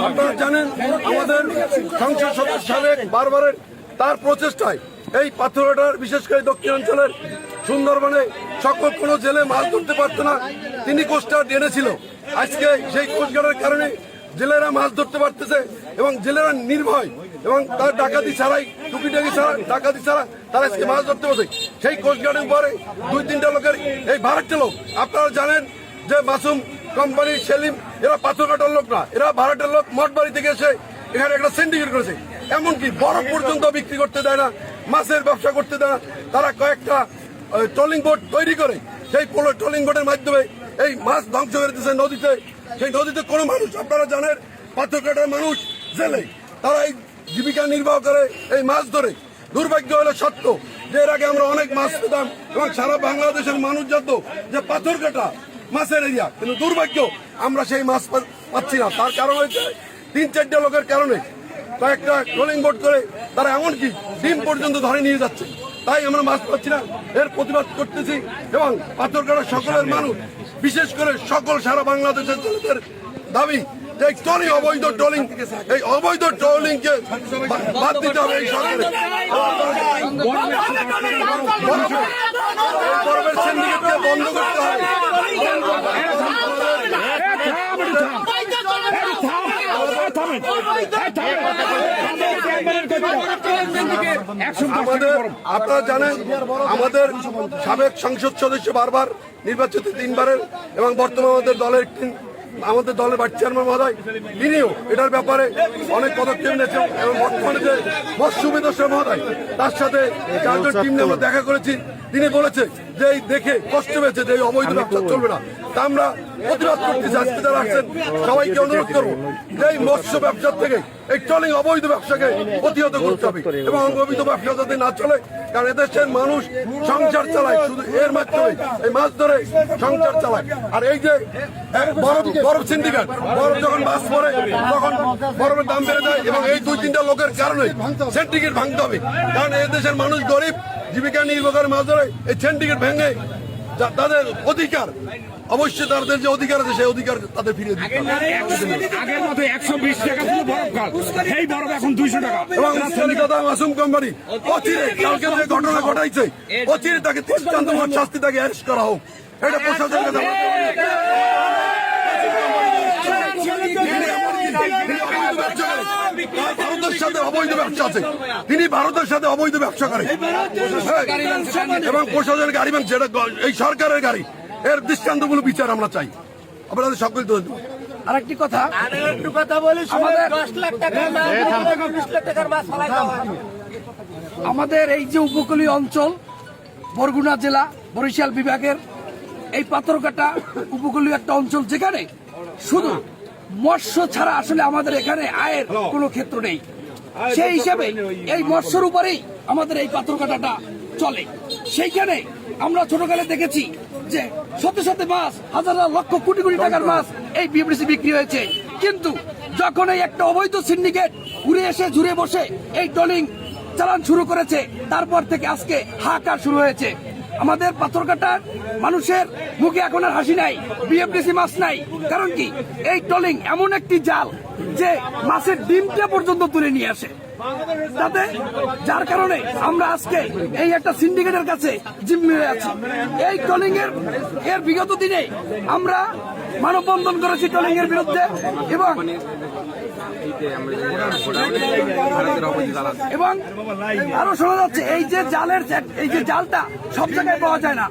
আপনারা জানেন আমাদের সংসদ সদস্য সাবেক বারবারের তার প্রচেষ্টায় এই পাথরঘাটার বিশেষ করে দক্ষিণাঞ্চলের সুন্দরবনে সকল কোনো জেলে মাছ ধরতে পারতো না, তিনি কোস্টগার্ড এনেছিল। আজকে সেই কোস্টগার্ডের কারণে জেলেরা মাছ ধরতে পারতেছে এবং জেলেরা নির্ভয় এবং তার ডাকাতি ছাড়াই টুকিটাকি ছাড়া ডাকাতি ছাড়া তারা আজকে মাছ ধরতে পারছে। সেই কোস্টগার্ডের উপরে 2-3টা লোকের এই ভাড়াটে লোক, আপনারা জানেন যে মাসুম কোম্পানি সেলিম এরা পাথরঘাটার লোক না, এরা ভাড়াটের লোক। মঠবাড়ি থেকে এসে এখানে একটা সিন্ডিকেট করেছে, এমনকি বরফ পর্যন্ত বিক্রি করতে দেয় না, মাছের ব্যবসা করতে দেয় না। তারা কয়েকটা ট্রলিং বোট তৈরি করে সেই ট্রলিং বোটের মাধ্যমে এই মাছ ধ্বংস করে দিচ্ছে নদীতে। সেই নদীতে কোনো মানুষ, আপনারা জানেন পাথরঘাটার মানুষ জেলে, তারা এই জীবিকা নির্বাহ করে এই মাছ ধরে। দুর্ভাগ্য হলো সত্য যে এর আগে আমরা অনেক মাছ পেতাম এবং সারা বাংলাদেশের মানুষ জানতো যে পাথরঘাটা মাছের এরিয়া, কিন্তু দুর্ভাগ্য আমরা সেই মাছ পাচ্ছি না। তার কারণ হয়েছে 3-4টা লোকের কারণে কয়েকটা ট্রলিং বোট করে তারা এমনকি ডিম পর্যন্ত ধরে নিয়ে যাচ্ছে, তাই আমরা মাছ পাচ্ছি না। এর প্রতিবাদ করতেছি এবং পাথরঘাটার সকলের মানুষ, বিশেষ করে সকল সারা বাংলাদেশের জনতার দাবি যে ট্রলিং অবৈধ ট্রলিং, এই অবৈধ ট্রলিংকে বাদ দিতে হবে। এই সরকারের বরফের সিন্ডিকেটকে বন্ধ করতে হবে। আপনারা জানেন আমাদের সাবেক সংসদ সদস্য বারবার নির্বাচিত 3বারের এবং বর্তমানে আমাদের দলের ভাইস চেয়ারম্যান মহোদয়, তিনিও এটার ব্যাপারে অনেক পদক্ষেপ নিয়েছেন এবং বর্তমানে যে মৎস্য উপদেষ্টা মহোদয় তার সাথে 4জন টিম নিয়ে আমরা দেখা করেছি। তিনি বলেছে যে এই দেখে কষ্ট পেয়েছে যে এই অবৈধ ব্যবসা চলবে না, তা আমরা প্রতিবাদ করতেছি। আজকে যারা আসছেন সবাইকে অনুরোধ করবো যে এই মৎস্য ব্যবসার থেকে এই ট্রলিং অবৈধ ব্যবসাকে প্রতিহত করতে হবে এবং অবৈধ ব্যবসা যাতে না চলে, কারণ এদেশের মানুষ সংসার চালায় শুধু এর মাধ্যমে, এই মাছ ধরে সংসার চালায়। আর এই যে বরফ সিন্ডিকেট, বরফ যখন মাছ পরে তখন বরফের দাম বেড়ে যায় এবং এই 2-3টা লোকের কারণে সিন্ডিকেট ভাঙতে হবে। কারণ এই দেশের মানুষ গরিব, জীবিকা নির্বাহ করে মাছ ধরে, এই সিন্ডিকেট ভেঙে তাদের অধিকার, অবশ্যই তাদের যে অধিকার আছে সেই অধিকার তাদের ফিরিয়ে দিতে হবে। আগের মতো 120 টাকা ছিল বরফ কাল, সেই বরফ এখন 200 টাকা। এবং কলিকাতা মাসুম কোম্পানি অচিরে কালকে যে ঘটনা ঘটাইছে, অচিরে তাকে দৃষ্টান্তমূলক শাস্তি, তাকে অ্যারেস্ট করা হোক, এটা প্রশাসনের কাছে। ভারতের সাথে অবৈধ ব্যবসা আছে, তিনি ভারতের সাথে অবৈধ ব্যবসা করে এবং প্রশাসনের গাড়ি এবং যেটা এই সরকারের গাড়ি, এর দৃষ্টান্তমূলক বিচার আমরা চাই। আপনাদের সকল আরেকটি কথা বলি, আমাদের এই যে উপকূলীয় অঞ্চল বরগুনা জেলা বরিশাল বিভাগের এই পাথরঘাটা উপকূলীয় একটা অঞ্চল, যেখানে শুধু মৎস্য ছাড়া আসলে আমাদের এখানে আয়ের কোনো ক্ষেত্র নেই। সেই হিসাবে এই মৎস্যের উপরেই আমাদের এই পাথরঘাটাটা চলে। সেইখানে আমরা ছোটকালে দেখেছি যে শত শত মাছ, হাজার লক্ষ কোটি কোটি টাকার মাছ এই বিএফডিসি বিক্রি হয়েছে, কিন্তু যখন এই একটা অবৈধ সিন্ডিকেট ঘুরে এসে জুড়ে বসে এই ট্রলিং চালান শুরু করেছে, তারপর থেকে আজকে হাহাকার শুরু হয়েছে। আমাদের পাথরঘাটার মানুষের মুখে এখন আর হাসি নাই, বিএফডিসি মাছ নাই। কারণ কি, এই ট্রলিং এমন একটি জাল যে মাছের ডিমটা পর্যন্ত তুলে নিয়ে আসে, তাতে যার কারণে আমরা আজকে এই একটা সিন্ডিকেটের কাছে জিম্মি হয়ে আছি। এই ট্রলিং এর বিগত দিনে আমরা মানববন্ধন করেছি ট্রলিং এর বিরুদ্ধে এবং আরো শোনা যাচ্ছে এই যে জালটা সব জায়গায় পাওয়া যায় না,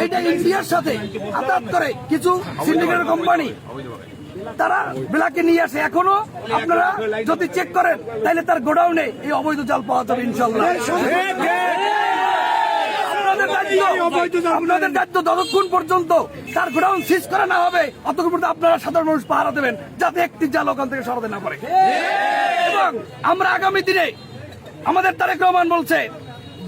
এইটা ইন্ডিয়ার সাথে আতাত করে কিছু সিন্ডিকেটের কোম্পানি তারা ব্ল্যাকে নিয়ে আসে। এখনো আপনারা যদি চেক করেন তাহলে তার গোডাউনে এই অবৈধ জাল পাওয়া যাবে ইনশাল্লাহ। আপনাদের দায়িত্ব যতক্ষণ পর্যন্ত তার গোডাউন সিজ করা না হবে ততক্ষণ পর্যন্ত আপনারা সাধারণ মানুষ পাহারা দেবেন যাতে একটি জাল ওখান থেকে সরাতে না পারে। এবং আমরা আগামী দিনে, আমাদের তারেক রহমান বলছে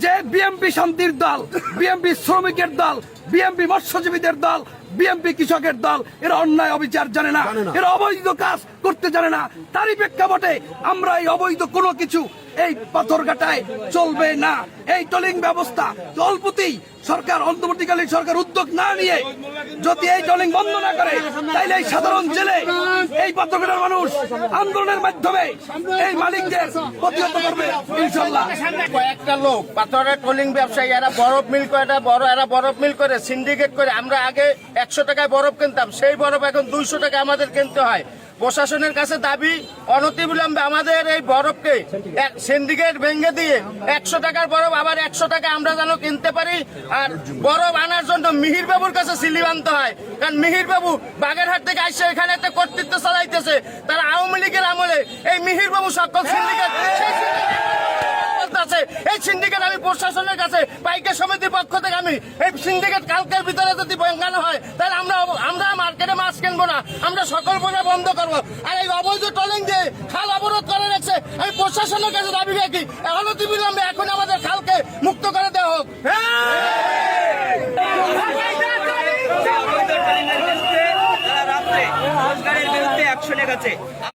যে বিএমপি শান্তির দল, বিএমপি শ্রমিকের দল, বিএমপি মৎস্যজীবীদের দল, বিএমপি কৃষকের দল, এরা অন্যায় অবিচার জানে না, এরা অবৈধ কাজ করতে জানে না। তারই প্রেক্ষাপটে আমরা এই অবৈধ কোনো কিছু এই পাথরঘাটায় চলবে না। এই টলিং ব্যবস্থা অল্পতেই সরকার, অন্তর্বর্তীকালীন সরকার উদ্যোগ না নিয়ে যদি এই টলিং বন্ধ না করে, তাইলে এই সাধারণ জেলে এই পাথরঘাটার মানুষ আন্দোলনের মাধ্যমে এই মালিকদের প্রতিহত করবে ইনশাল্লাহ। কয়েকটা লোক পাথরের ট্রলিং ব্যবসায়ী, এরা বরফ মিল করে, এরা বরফ মিল করে সিন্ডিকেট করে। আমরা আগে 100 টাকায় বরফ কিনতাম, সেই বরফ এখন 200 টাকা আমাদের কিনতে হয়। প্রশাসনের কাছে দাবি, অনতিবিলম্বে আমাদের এই বরফকে সিন্ডিকেট ভেঙে দিয়ে 100 টাকার বরফ আবার 100 টাকা আমরা যেন কিনতে পারি। আর বরফ আনার জন্য মিহির বাবুর কাছে সিলি আনতে হয়, কারণ মিহির বাবু বাগেরহাট থেকে আসছে এখানে কর্তৃত্ব চালাইতেছে। তারা আওয়ামী লীগের আমলে এই মিহির বাবু সকল সিন্ডিকেট আছে। এই সিন্ডিকেট আমি প্রশাসনের কাছে পাইকার সমিতির পক্ষ থেকে আমি এই সিন্ডিকেট কালকের ভিতরে যদি ভাঙানো হয়, তাহলে আমরা মার্কেটে মাছ কিনবো না, আমরা সকল বোঝা বন্ধ করবো। আর এই অবৈধ ট্রলিং দিয়ে খাল অবরোধ করে রাখছে, আমি প্রশাসনের কাছে দাবি রাখি অনতিবিলম্বে এখন আমাদের খালকে মুক্ত করে দেওয়া হোক। রাত্রে রোজগারের বিরুদ্ধে অ্যাকশনে গেছে।